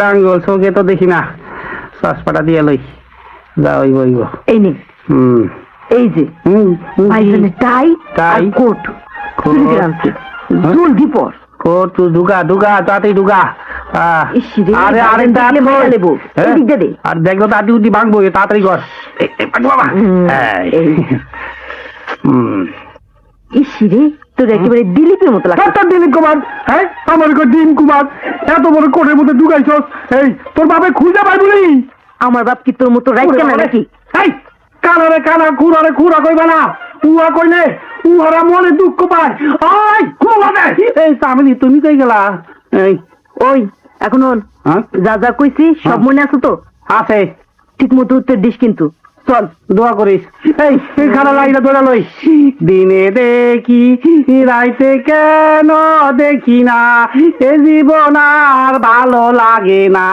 আঙ্গুল চোখে তো দেখি না, চশমাটা দিয়ে লই, যা হইব হইব। এই নে, এই যে ভাইজানের টাই টাই, আর কোট কিনতে আনছি, জলদি পর। কোট তুই ঢুকা ঢুকা, তাড়াতাড়ি ঢুকা। ইসিরে, আরে আরে ভাইজান দেখলে মারা লেবো। এদিকটা দে। আর দেখলো তাড়াতাড়ি উঠি ভাঙবো, তাড়াতাড়ি কর। বাবা এই। ইসিরে, তোর একেবারে দিলীপের মতো লাগছে। দিলীপ কুমার, হ্যাঁ আমার দিন কুমার, এত বড় কোটের মধ্যে ঢুকাইছস, এই তোর বাপে খুঁজে পাইবো নি? আমার বাপ কি তোর মতো রাইট কেন নাকি? এই কানারে কানা, খুঁড়ারে খুঁড়া কইবা না, উহা কইলে উহারা মনে দুঃখ পায়। আই খুঁড়াবে। এই তামিলি তুমি কই গেলা? এই ওই এখন হন, যা যা কইছি সব মনে আছে তো? আছে। ঠিক মতো উত্তর দিস কিন্তু। চল দোয়া করিস। এই খানা লাইনা ধরে লই। দিনে দেখি রাইতে কেন দেখি না, এ জীবন আর ভালো লাগে না।